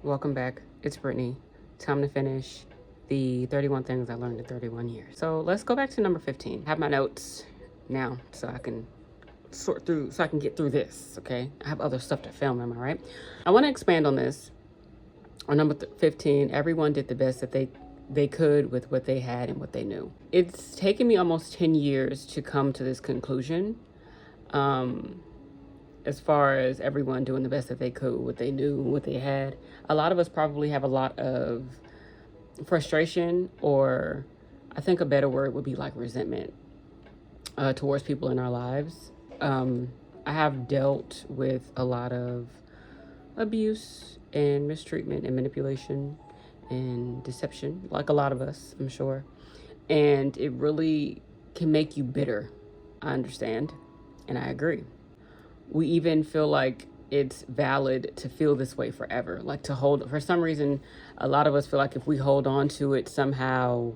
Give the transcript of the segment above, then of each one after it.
Welcome back. It's Brittany. Time to finish the 31 things I learned in 31 years. So let's go back to number 15. I have my notes now so I can sort through, so I can get through this, okay? I have other stuff to film, am I right? I want to expand on this. On number 15, everyone did the best that they could with what they had and what they knew. It's taken me almost 10 years to come to this conclusion. As far as everyone doing the best that they could, what they knew, what they had. A lot of us probably have a lot of frustration, or I think a better word would be like resentment towards people in our lives. I have dealt with a lot of abuse and mistreatment and manipulation and deception, like a lot of us, I'm sure. And it really can make you bitter. I understand, and I agree. We even feel like it's valid to feel this way forever, like to hold, for some reason, a lot of us feel like if we hold on to it, somehow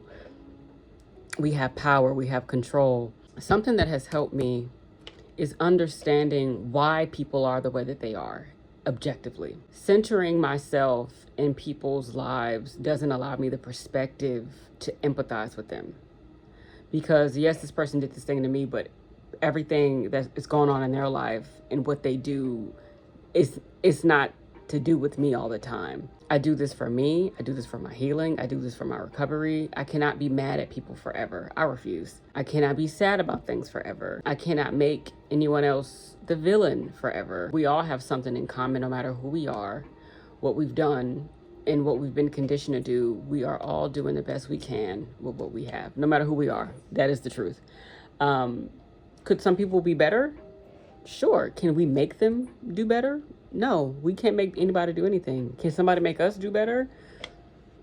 we have power, we have control. Something that has helped me is understanding why people are the way that they are objectively. Centering myself in people's lives doesn't allow me the perspective to empathize with them. Because yes, this person did this thing to me, but everything that is going on in their life and what they do is not to do with me all the time. I do this for me. I do this for my healing. I do this for my recovery. I cannot be mad at people forever. I refuse. I cannot be sad about things forever. I cannot make anyone else the villain forever. We all have something in common, no matter who we are, what we've done, and what we've been conditioned to do. We are all doing the best we can with what we have, no matter who we are. That is the truth. Could some people be better? Sure. Can we make them do better? No, we can't make anybody do anything. Can somebody make us do better?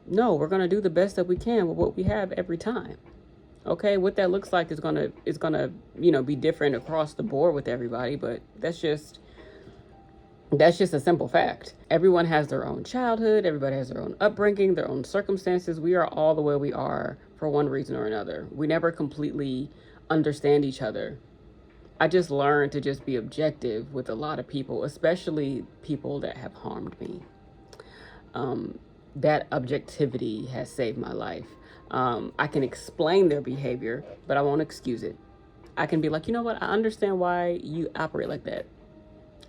No, we're going to do the best that we can with what we have every time. Okay, what that looks like is gonna be different across the board with everybody, but that's just a simple fact. Everyone has their own childhood, everybody has their own upbringing, their own circumstances. We are all the way we are for one reason or another. We never completely understand each other. I just learned to just be objective with a lot of people, especially people that have harmed me. That objectivity has saved my life. I can explain their behavior, but I won't excuse it. I can be like, you know what? I understand why you operate like that.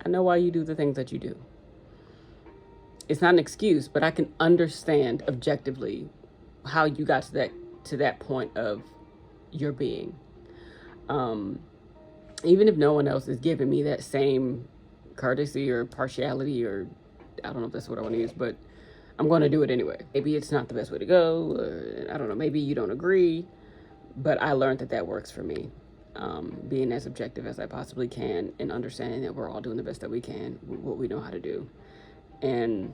I know why you do the things that you do. It's not an excuse, but I can understand objectively how you got to that point of your being. Even if no one else is giving me that same courtesy or partiality, or I don't know if that's what I want to use, but I'm going to do it anyway. Maybe it's not the best way to go. I don't know. Maybe you don't agree, but I learned that works for me. Being as objective as I possibly can and understanding that we're all doing the best that we can with what we know how to do. And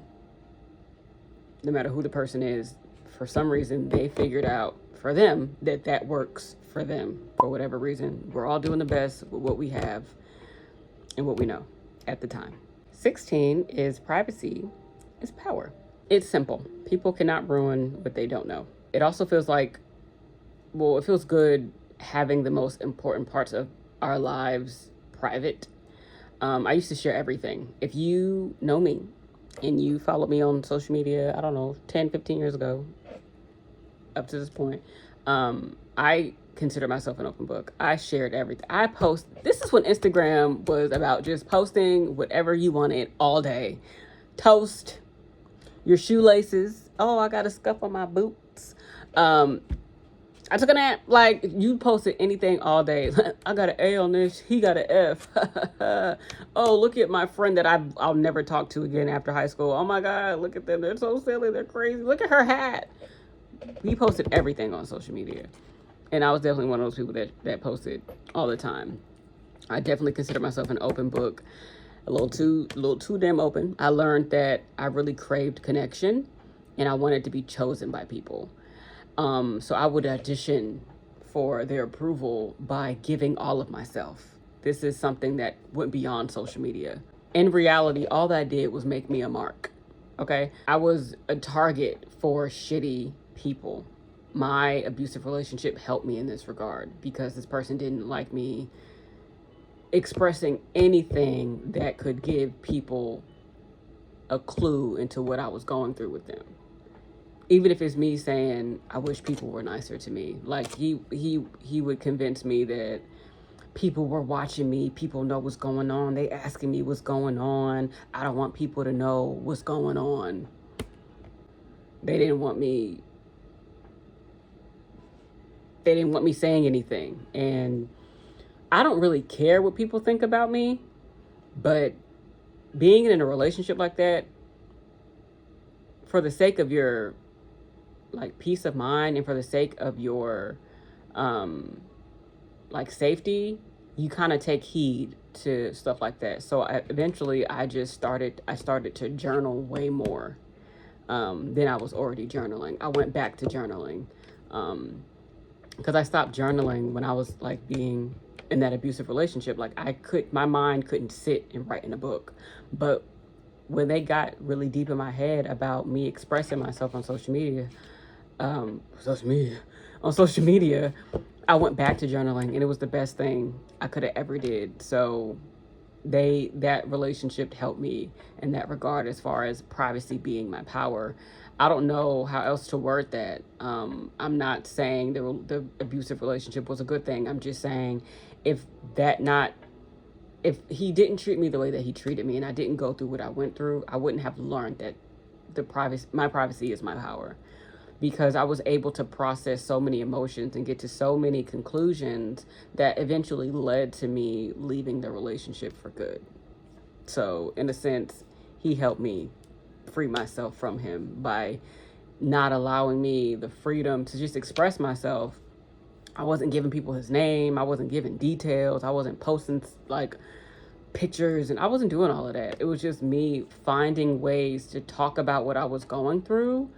no matter who the person is, for some reason, they figured out for them that works for them for whatever reason. We're all doing the best with what we have and what we know at the time. 16 is privacy is power. It's simple. People cannot ruin what they don't know. It also feels like, it feels good having the most important parts of our lives private. I used to share everything. If you know me and you follow me on social media, I don't know, 10, 15 years ago, up to this point, I consider myself an open book. I shared everything. This is when Instagram was about just posting whatever you wanted all day. Toast, your shoelaces. Oh, I got a scuff on my boots. I took a nap. Like, you posted anything all day. I got an A on this. He got an F. Oh, look at my friend that I'll never talk to again after high school. Oh my God, look at them. They're so silly. They're crazy. Look at her hat. We posted everything on social media. And I was definitely one of those people that posted all the time. I definitely consider myself an open book. A little too damn open. I learned that I really craved connection and I wanted to be chosen by people. So I would audition for their approval by giving all of myself. This is something that went beyond social media. In reality, all that did was make me a mark. Okay? I was a target for shitty people. My abusive relationship helped me in this regard because this person didn't like me expressing anything that could give people a clue into what I was going through with them. Even if it's me saying I wish people were nicer to me, like he would convince me that people were watching me, people know what's going on, they asking me what's going on, I don't want people to know what's going on. They didn't want me saying anything. And I don't really care what people think about me, but being in a relationship like that, for the sake of your like peace of mind and for the sake of your like safety, you kind of take heed to stuff like that. So eventually I started to journal way more than I was already journaling. I went back to journaling because I stopped journaling when I was like being in that abusive relationship. Like my mind couldn't sit and write in a book. But when they got really deep in my head about me expressing myself on social media, on social media, I went back to journaling, and it was the best thing I could have ever did. So that relationship helped me in that regard, as far as privacy being my power. I don't know how else to word that. I'm not saying the abusive relationship was a good thing. I'm just saying if he didn't treat me the way that he treated me, and I didn't go through what I went through, I wouldn't have learned that my privacy is my power, because I was able to process so many emotions and get to so many conclusions that eventually led to me leaving the relationship for good. So in a sense, he helped me free myself from him by not allowing me the freedom to just express myself. I wasn't giving people his name. I wasn't giving details. I wasn't posting like pictures, and I wasn't doing all of that. It was just me finding ways to talk about what I was going through,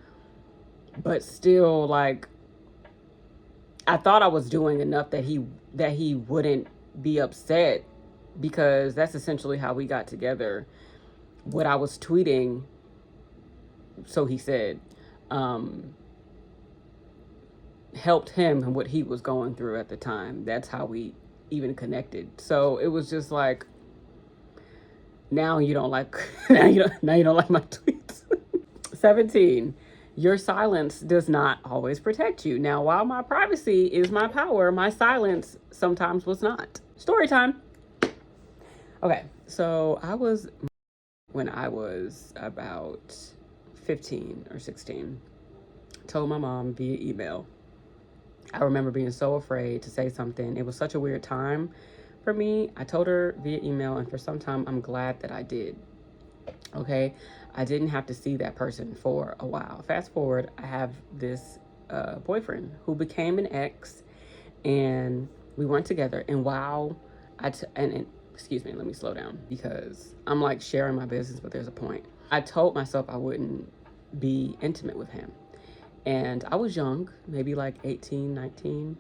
but still, like, I thought I was doing enough that he wouldn't be upset, because that's essentially how we got together. What I was tweeting, so he said, helped him and what he was going through at the time. That's how we even connected. So it was just like, now you don't like now you don't like my tweets. 17. Your silence does not always protect you. Now, while my privacy is my power, my silence sometimes was not. Story time. Okay, so when I was about 15 or 16, told my mom via email. I remember being so afraid to say something. It was such a weird time for me. I told her via email, and for some time, I'm glad that I did. Okay, I didn't have to see that person for a while. Fast forward, I have this boyfriend who became an ex, and we weren't together. And while excuse me, let me slow down, because I'm like sharing my business, but there's a point. I told myself I wouldn't be intimate with him. And I was young, maybe like 18, 19.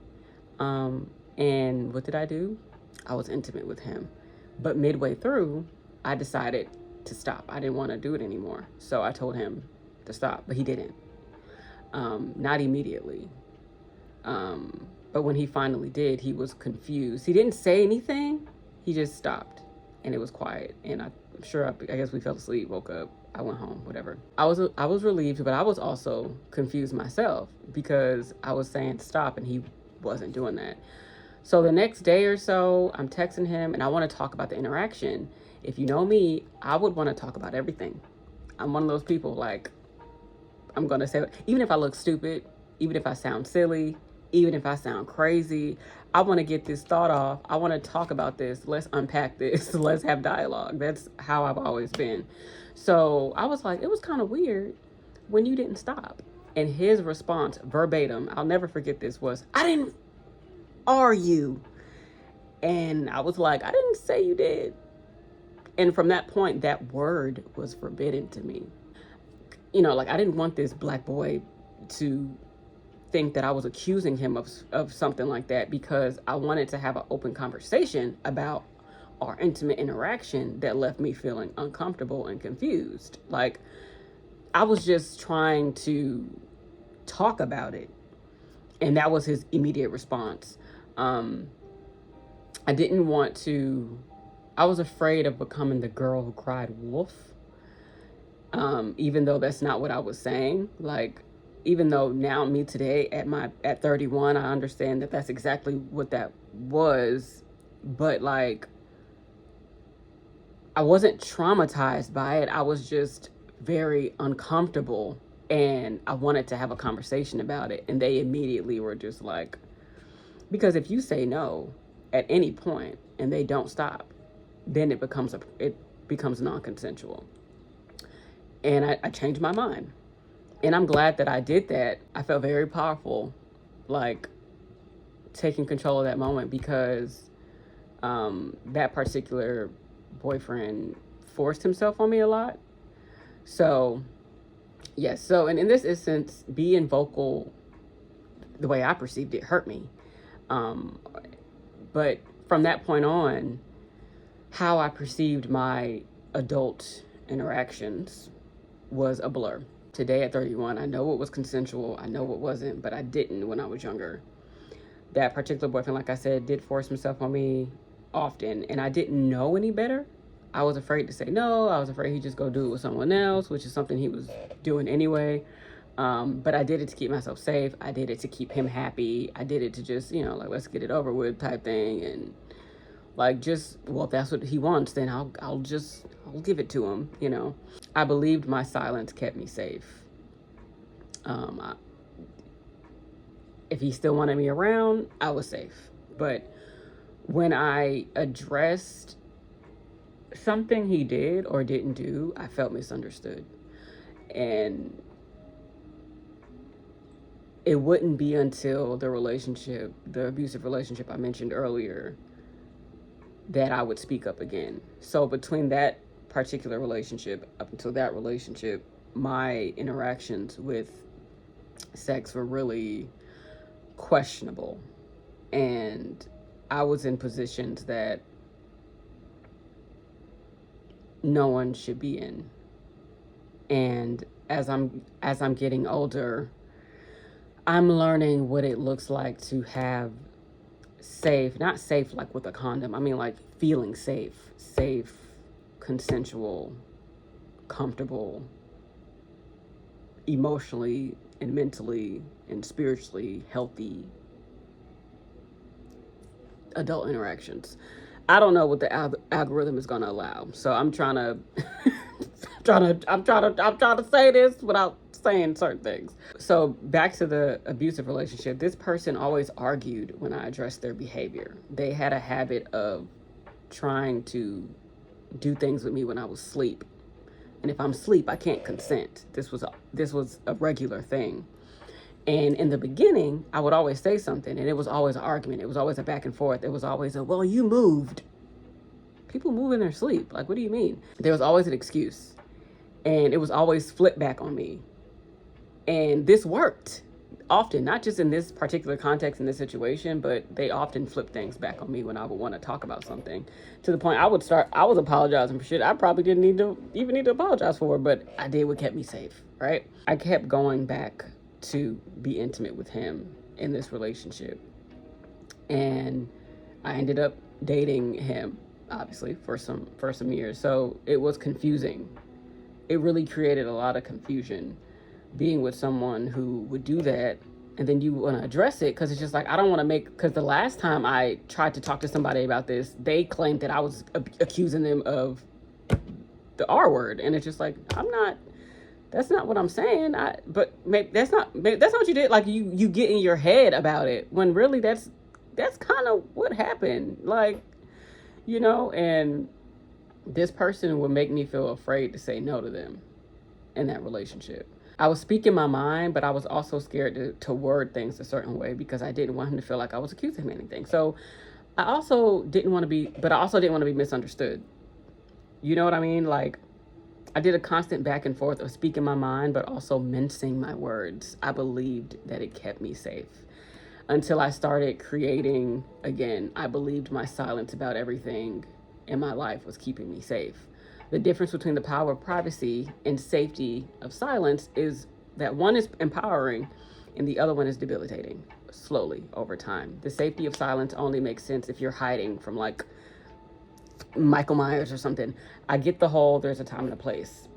And what did I do? I was intimate with him. But midway through, I decided to stop. I didn't want to do it anymore. So I told him to stop, but he didn't. Not immediately. But when he finally did, he was confused. He didn't say anything. He just stopped, and it was quiet. And I'm sure, I guess we fell asleep, woke up. I went home, whatever. I was relieved, but I was also confused myself, because I was saying stop and he wasn't doing that. So the next day or so, I'm texting him, and I want to talk about the interaction. If you know me, I would want to talk about everything. I'm one of those people, like, I'm going to say, even if I look stupid, even if I sound silly, even if I sound crazy, I want to get this thought off. I want to talk about this. Let's unpack this. Let's have dialogue. That's how I've always been. So I was like, it was kind of weird when you didn't stop. And his response, verbatim, I'll never forget this, was, I didn't argue. And I was like, I didn't say you did. And from that point, that word was forbidden to me. You know, like, I didn't want this black boy to think that I was accusing him of something like that, because I wanted to have an open conversation about our intimate interaction that left me feeling uncomfortable and confused. Like, I was just trying to talk about it. And that was his immediate response. I was afraid of becoming the girl who cried wolf. Even though that's not what I was saying. Like, even though now me today at 31, I understand that that's exactly what that was. But like, I wasn't traumatized by it. I was just very uncomfortable, and I wanted to have a conversation about it. And they immediately were just like, because if you say no at any point and they don't stop, then it becomes non-consensual. And I changed my mind. And I'm glad that I did that. I felt very powerful, like taking control of that moment, because that particular boyfriend forced himself on me a lot. So, yes. So, and in this instance, being vocal, the way I perceived it, hurt me. Um, but from that point on, how I perceived my adult interactions was a blur. Today at 31, I know what was consensual, I know what wasn't, but I didn't when I was younger. That particular boyfriend, like I said, did force himself on me often, and I didn't know any better. I was afraid to say no. I was afraid he'd just go do it with someone else, which is something he was doing anyway. But I did it to keep myself safe. I did it to keep him happy. I did it to just, like, let's get it over with type thing. And like, just, well, if that's what he wants, then I'll give it to him. I believed my silence kept me safe. If he still wanted me around, I was safe. But when I addressed something he did or didn't do, I felt misunderstood. And it wouldn't be until the abusive relationship I mentioned earlier, that I would speak up again. So between that particular relationship, up until that relationship, my interactions with sex were really questionable. And I was in positions that no one should be in. And as I'm getting older, I'm learning what it looks like to have safe, not safe like with a condom, I mean like feeling safe, consensual, comfortable, emotionally and mentally and spiritually healthy adult interactions. I don't know what the algorithm is going to allow, so I'm trying to I'm trying to say this without saying certain things. So back to the abusive relationship, this person always argued when I addressed their behavior. They had a habit of trying to do things with me when I was asleep, and if I'm asleep, I can't consent. This was a regular thing. And in the beginning, I would always say something, and it was always an argument. It was always a back and forth. It was always a, well, you moved. People move in their sleep. Like, what do you mean? There was always an excuse. And it was always flipped back on me. And this worked often, not just in this particular context, in this situation, but they often flip things back on me when I would want to talk about something, to the point I was apologizing for shit I probably didn't even need to apologize for, but I did what kept me safe, right? I kept going back to be intimate with him in this relationship. And I ended up dating him, obviously, for some years. So it was confusing. It really created a lot of confusion being with someone who would do that, and then you want to address it, because it's just like, I don't want to because the last time I tried to talk to somebody about this, they claimed that I was accusing them of the R word, and it's just like, that's not what I'm saying. But maybe that's not what you did. Like, you get in your head about it, when really that's kind of what happened. Like, and this person would make me feel afraid to say no to them in that relationship. I was speaking my mind, but I was also scared to word things a certain way, because I didn't want him to feel like I was accusing him of anything. So I also didn't want to be misunderstood. You know what I mean? Like, I did a constant back and forth of speaking my mind, but also mincing my words. I believed that it kept me safe, until I started creating again. I believed my silence about everything in my life was keeping me safe. The difference between the power of privacy and safety of silence is that one is empowering and the other one is debilitating, slowly over time. The safety of silence only makes sense if you're hiding from, like, Michael Myers or something. I get the whole, there's a time and a place.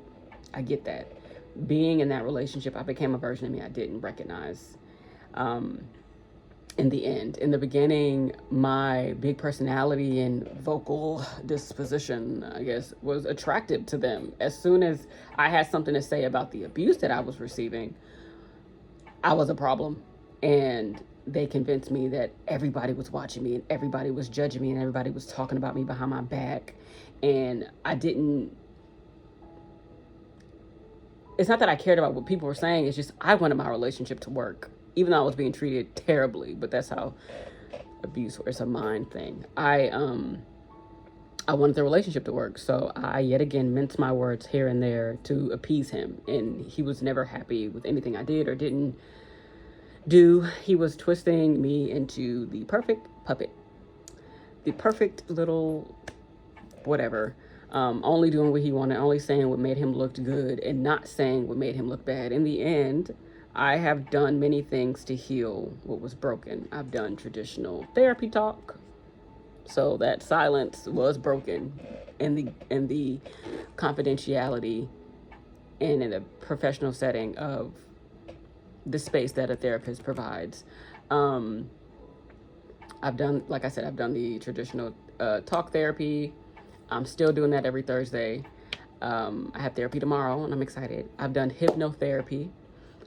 I get that. Being in that relationship, I became a version of me I didn't recognize. In the end, in the beginning, my big personality and vocal disposition, I guess, was attractive to them. As soon as I had something to say about the abuse that I was receiving, I was a problem. And they convinced me that everybody was watching me and everybody was judging me and everybody was talking about me behind my back. And it's not that I cared about what people were saying, it's just I wanted my relationship to work, even though I was being treated terribly. But that's how abuse works. It's a mind thing. I wanted the relationship to work, so I yet again minced my words here and there to appease him, and he was never happy with anything I did or didn't do. He was twisting me into the perfect puppet, the perfect little whatever. Only doing what he wanted, only saying what made him look good and not saying what made him look bad. In the end, I have done many things to heal what was broken. I've done traditional therapy talk, so that silence was broken in the confidentiality and in the professional setting of the space that a therapist provides. I've done, like I said, I've done the traditional talk therapy. I'm still doing that every Thursday. I have therapy tomorrow and I'm excited. I've done hypnotherapy.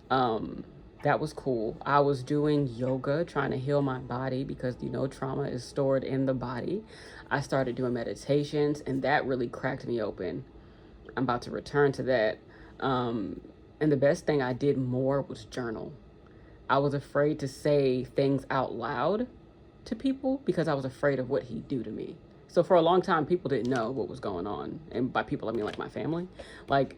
That was cool. I was doing yoga, trying to heal my body because, trauma is stored in the body. I started doing meditations and that really cracked me open. I'm about to return to that. And the best thing I did more was journal. I was afraid to say things out loud to people because I was afraid of what he'd do to me. So for a long time, people didn't know what was going on. And by people, I mean like my family. Like,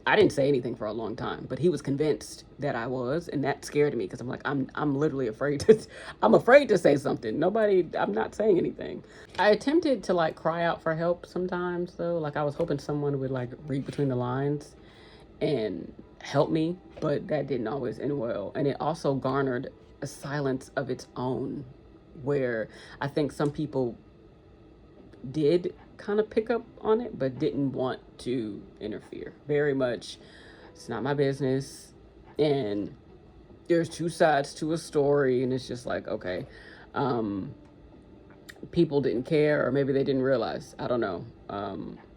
I didn't say anything for a long time, but he was convinced that I was, and that scared me because I'm like, I'm literally afraid to say something. I'm not saying anything. I attempted to like cry out for help sometimes though. Like I was hoping someone would like read between the lines and help me, but that didn't always end well. And it also garnered a silence of its own where I think some people did kind of pick up on it, but didn't want to interfere. Very much, it's not my business. And there's two sides to a story. And it's just like, okay, people didn't care, or maybe they didn't realize. I don't know.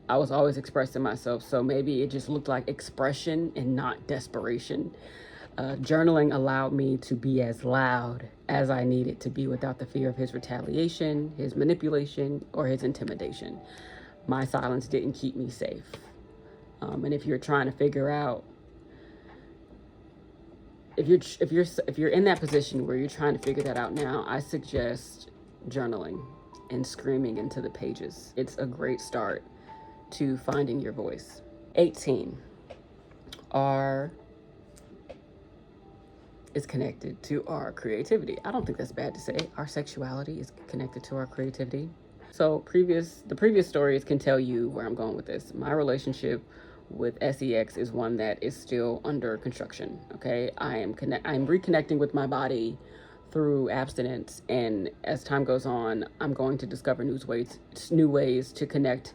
I was always expressing myself. So maybe it just looked like expression and not desperation. Journaling allowed me to be as loud as I needed to be without the fear of his retaliation, his manipulation, or his intimidation. My silence didn't keep me safe. And if you're trying to figure out, if you're in that position where you're trying to figure that out now, I suggest journaling and screaming into the pages. It's a great start to finding your voice. 18. Is connected to our creativity. I don't think that's bad to say. Our sexuality is connected to our creativity. So the previous stories can tell you where I'm going with this. My relationship with sex is one that is still under construction. Okay, I'm reconnecting with my body through abstinence, and as time goes on, I'm going to discover new ways to connect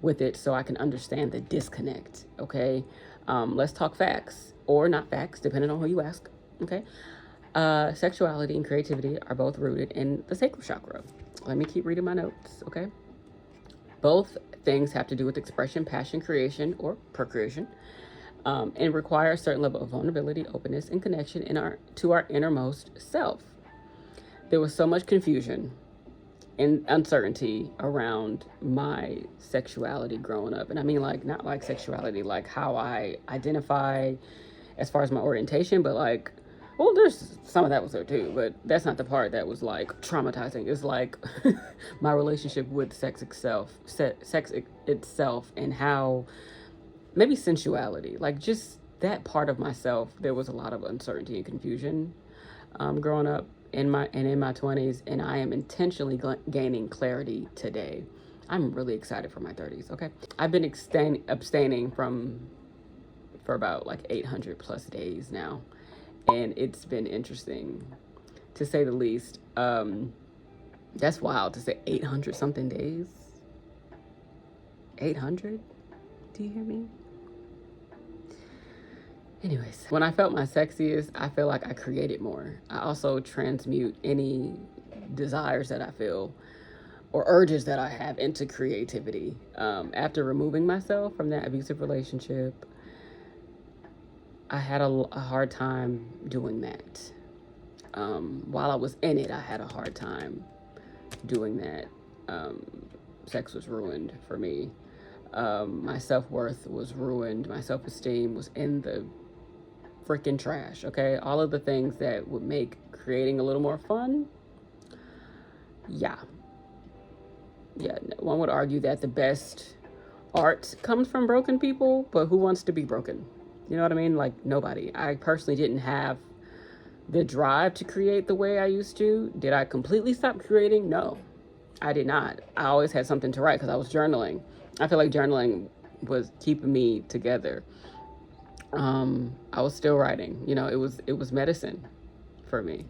with it so I can understand the disconnect. Okay, let's talk facts or not facts, depending on who you ask. Okay. Sexuality and creativity are both rooted in the sacral chakra. Let me keep reading my notes. Okay. Both things have to do with expression, passion, creation, or procreation, and require a certain level of vulnerability, openness, and connection to our innermost self. There was so much confusion and uncertainty around my sexuality growing up. And I mean, like, not like sexuality, like how I identify as far as my orientation, but like, well, there's some of that was there too, but that's not the part that was like traumatizing. It's like my relationship with sex itself, and how maybe sensuality, like just that part of myself. There was a lot of uncertainty and confusion growing up in my 20s, and I am intentionally gaining clarity today. I'm really excited for my 30s. Okay, I've been abstaining for about like 800 plus days now. And it's been interesting, to say the least. That's wild to say 800 something days. 800? Do you hear me? Anyways, when I felt my sexiest, I feel like I created more. I also transmute any desires that I feel or urges that I have into creativity. After removing myself from that abusive relationship, I had a hard time doing that. While I was in it, I had a hard time doing that. Sex was ruined for me. My self-worth was ruined. My self-esteem was in the freaking trash, okay? All of the things that would make creating a little more fun. Yeah. One would argue that the best art comes from broken people, but who wants to be broken? You know what I mean? Like, nobody. I personally didn't have the drive to create the way I used to. Did I completely stop creating? No, I did not. I always had something to write because I was journaling. I feel like journaling was keeping me together. I was still writing. You know, it was medicine for me.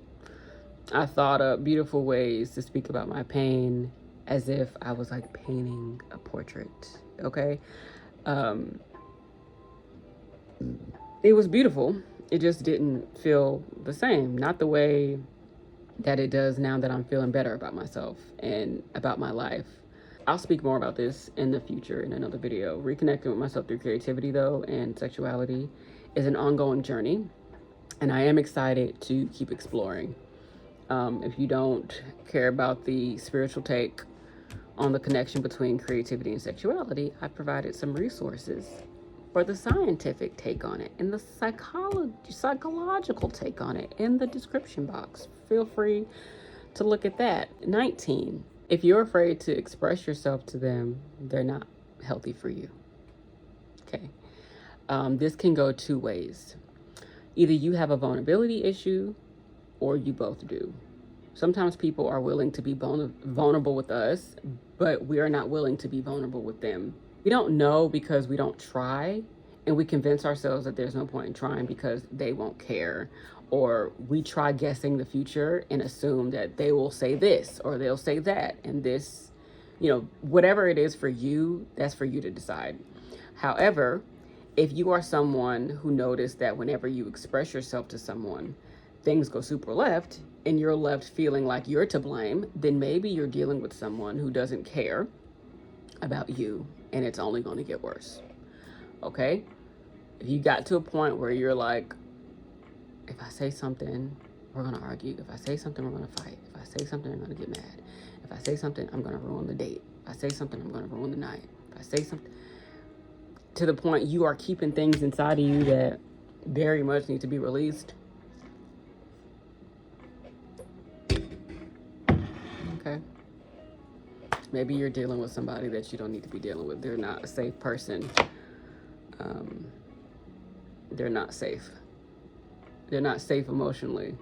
I thought up beautiful ways to speak about my pain as if I was like painting a portrait. Okay. It was beautiful. It just didn't feel the same. Not the way that it does now that I'm feeling better about myself and about my life. I'll speak more about this in the future in another video. Reconnecting with myself through creativity, though, and sexuality is an ongoing journey, and I am excited to keep exploring. If you don't care about the spiritual take on the connection between creativity and sexuality, I provided some resources for the scientific take on it and the psychological take on it in the description box. Feel free to look at that. 19. If you're afraid to express yourself to them, they're not healthy for you. Okay. This can go two ways. Either you have a vulnerability issue or you both do. Sometimes people are willing to be vulnerable with us, but we are not willing to be vulnerable with them. We don't know because we don't try, and we convince ourselves that there's no point in trying because they won't care. Or we try guessing the future and assume that they will say this or they'll say that. And this, you know, whatever it is for you, that's for you to decide. However, if you are someone who noticed that whenever you express yourself to someone, things go super left and you're left feeling like you're to blame, then maybe you're dealing with someone who doesn't care about you and it's only going to get worse. Okay? If you got to a point where you're like, if I say something, we're going to argue. If I say something, we're going to fight. If I say something, I'm going to get mad. If I say something, I'm going to ruin the date. If I say something, I'm going to ruin the night. If I say something, to the point you are keeping things inside of you that very much need to be released. Okay. Maybe you're dealing with somebody that you don't need to be dealing with. They're not a safe person. They're not safe. They're not safe emotionally.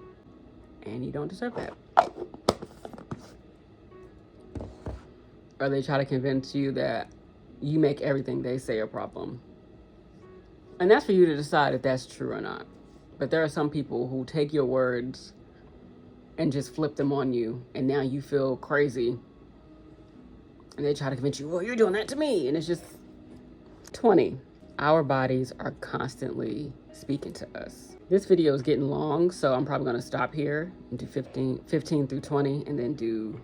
And you don't deserve that. Or they try to convince you that you make everything they say a problem. And that's for you to decide if that's true or not. But there are some people who take your words and just flip them on you. And now you feel crazy. And they try to convince you, well, you're doing that to me. And it's just 20. Our bodies are constantly speaking to us. This video is getting long, so I'm probably going to stop here and do 15 through 20 and then do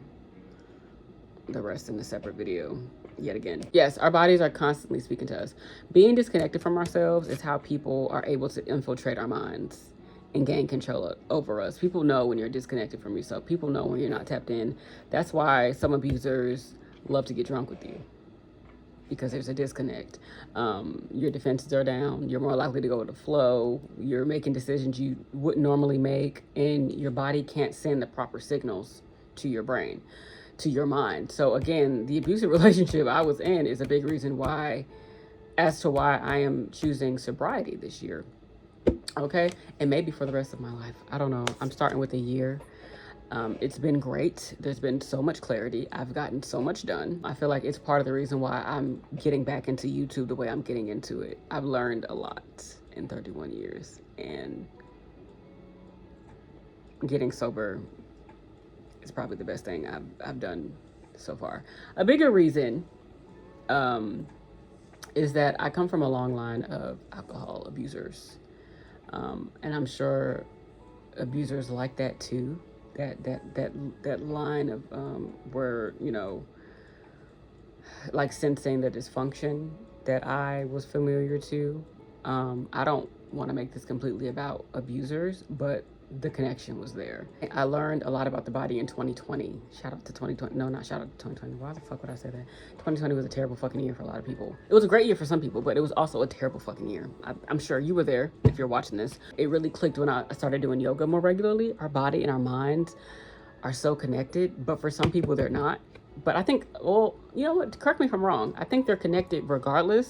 the rest in a separate video yet again. Yes, our bodies are constantly speaking to us. Being disconnected from ourselves is how people are able to infiltrate our minds and gain control over us. People know when you're disconnected from yourself. People know when you're not tapped in. That's why some abusers love to get drunk with you, because there's a disconnect. Your defenses are down. You're more likely to go with the flow. You're making decisions you wouldn't normally make, and your body can't send the proper signals to your brain, to your mind. So again, the abusive relationship I was in is a big reason why, as to why I am choosing sobriety this year. Okay, and maybe for the rest of my life. I don't know. I'm starting with a year. It's been great. There's been so much clarity. I've gotten so much done. I feel like it's part of the reason why I'm getting back into YouTube the way I'm getting into it. I've learned a lot in 31 years, and getting sober is probably the best thing I've done so far. A bigger reason is that I come from a long line of alcohol abusers. And I'm sure abusers like that too. That line of where, you know, like sensing the dysfunction that I was familiar to. I don't want to make this completely about abusers, but the connection was there. I learned a lot about the body in 2020. Shout out to 2020. No, not shout out to 2020. Why the fuck would I say that? 2020 was a terrible fucking year for a lot of people. It was a great year for some people, but it was also a terrible fucking year. I'm sure you were there if you're watching this. It really clicked when I started doing yoga more regularly. Our body and our minds are so connected, but for some people they're not. But I think, well, you know what? Correct me if I'm wrong. I think they're connected regardless.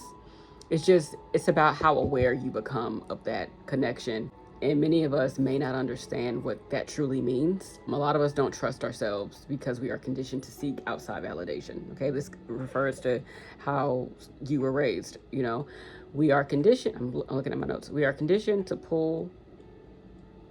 It's about how aware you become of that connection. And many of us may not understand what that truly means. A lot of us don't trust ourselves because we are conditioned to seek outside validation. Okay, this refers to how you were raised. You know, we are conditioned. I'm looking at my notes. We are conditioned to pull.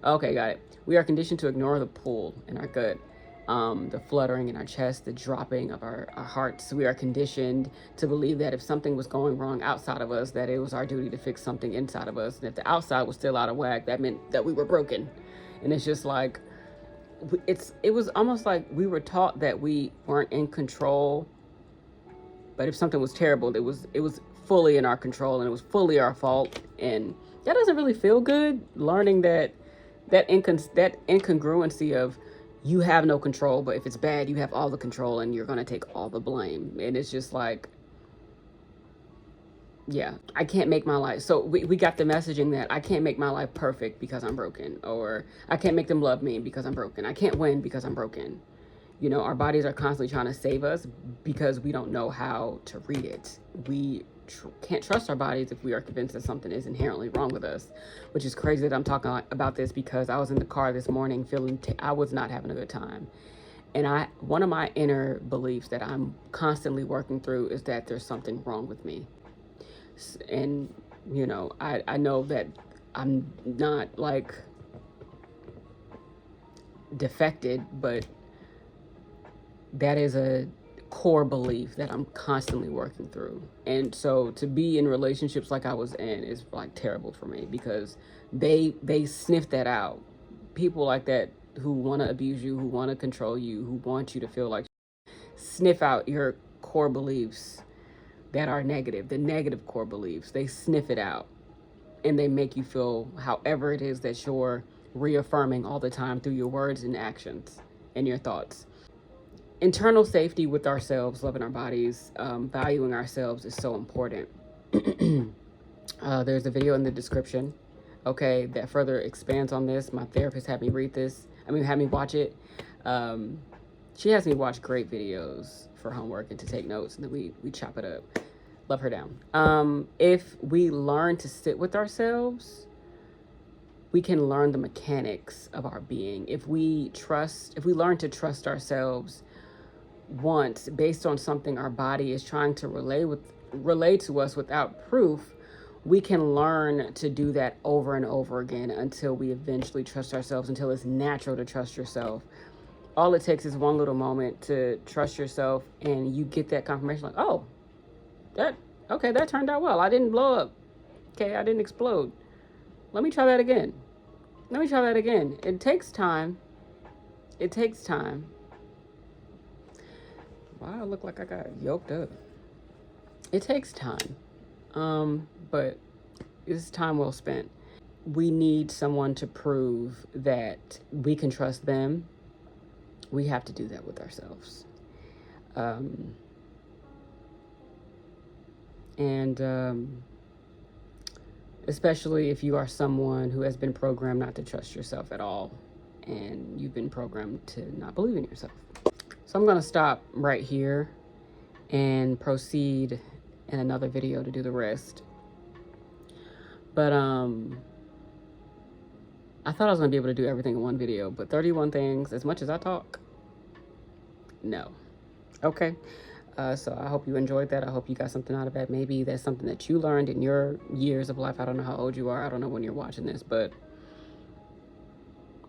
Okay, got it. We are conditioned to ignore the pull in our gut, the fluttering in our chest, the dropping of our hearts. We are conditioned to believe that if something was going wrong outside of us, that it was our duty to fix something inside of us. And if the outside was still out of whack, that meant that we were broken. And it's just like, it was almost like we were taught that we weren't in control. But if something was terrible, it was fully in our control and it was fully our fault. And that doesn't really feel good, learning that incongruency of you have no control, but if it's bad, you have all the control and you're going to take all the blame. And it's just like, yeah, I can't make my life. So we got the messaging that I can't make my life perfect because I'm broken, or I can't make them love me because I'm broken. I can't win because I'm broken. You know, our bodies are constantly trying to save us because we don't know how to read it. We can't trust our bodies if we are convinced that something is inherently wrong with us, which is crazy that I'm talking about this because I was in the car this morning feeling I was not having a good time. And one of my inner beliefs that I'm constantly working through is that there's something wrong with me. And, you know, I know that I'm not like defected, but that is a core belief that I'm constantly working through. And so to be in relationships like I was in is like terrible for me because they sniff that out. People like that who want to abuse you, who want to control you, who want you to feel like sniff out your core beliefs that are negative, the negative core beliefs. They sniff it out and they make you feel however it is that you're reaffirming all the time through your words and actions and your thoughts. Internal safety with ourselves, loving our bodies, valuing ourselves is so important. There's a video in the description, okay, that further expands on this. My therapist had me had me watch it. She has me watch great videos for homework and to take notes, and then we chop it up. Love her down. If we learn to sit with ourselves, we can learn the mechanics of our being. If we learn to trust ourselves once based on something our body is trying to relay to us without proof, we can learn to do that over and over again until we eventually trust ourselves, until it's natural to trust yourself. All it takes is one little moment to trust yourself and you get that confirmation like, oh, that turned out well. I didn't blow up. Okay, I didn't explode. Let me try that again. It takes time. Wow, I look like I got yoked up. It takes time, but it's time well spent. We need someone to prove that we can trust them. We have to do that with ourselves. Especially if you are someone who has been programmed not to trust yourself at all, and you've been programmed to not believe in yourself. So I'm going to stop right here and proceed in another video to do the rest. But I thought I was going to be able to do everything in one video, but 31 things, as much as I talk, no. Okay. So I hope you enjoyed that. I hope you got something out of that. Maybe that's something that you learned in your years of life. I don't know how old you are. I don't know when you're watching this, but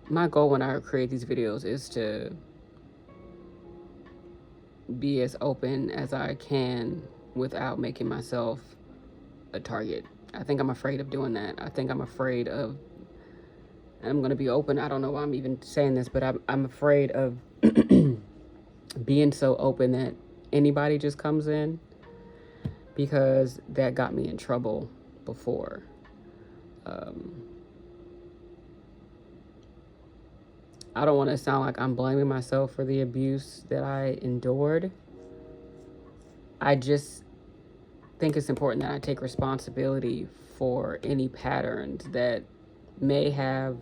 my goal when I create these videos is to be as open as I can without making myself a target. I think I'm afraid of doing that. I think I'm afraid of And I'm going to be open. I don't know why I'm even saying this, but I'm afraid of being so open that anybody just comes in, because that got me in trouble before. Um, I don't want to sound like I'm blaming myself for the abuse that I endured. I just think it's important that I take responsibility for any patterns that may have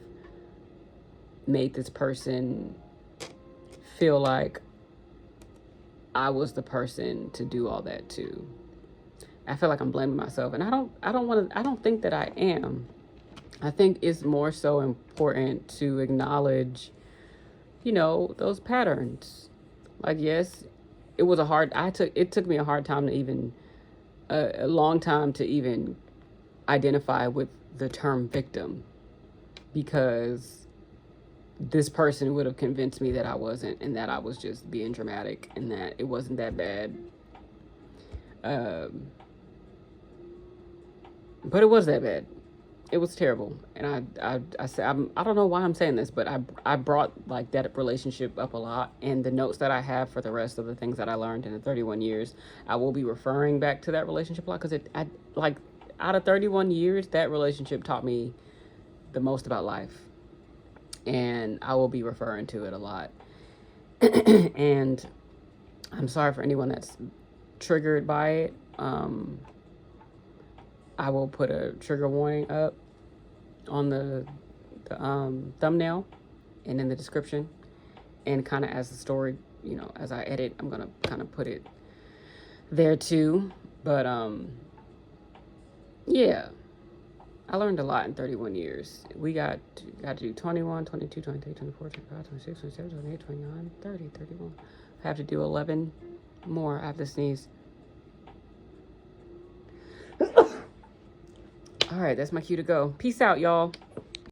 made this person feel like I was the person to do all that to. I feel like I'm blaming myself, and I don't think that I am. I think it's more so important to acknowledge, those patterns. Like, yes, it took me a hard time to even, a long time to even identify with the term victim, because this person would have convinced me that I wasn't, and that I was just being dramatic, and that it wasn't that bad. Um, but it was that bad. It was terrible, and I said, I don't know why I'm saying this, but I brought like that relationship up a lot, and the notes that I have for the rest of the things that I learned in the 31 years, I will be referring back to that relationship a lot, because I like, out of 31 years, that relationship taught me the most about life, and I will be referring to it a lot. And I'm sorry for anyone that's triggered by it. I will put a trigger warning up on the thumbnail and in the description, and kind of as the story, as I edit, I'm gonna kind of put it there too. But yeah, I learned a lot in 31 years. We got to do 21, 22, 23, 24, 25, 26, 27, 28, 29, 30, 31. I have to do 11 more. I have to sneeze. All right, that's my cue to go. Peace out, y'all.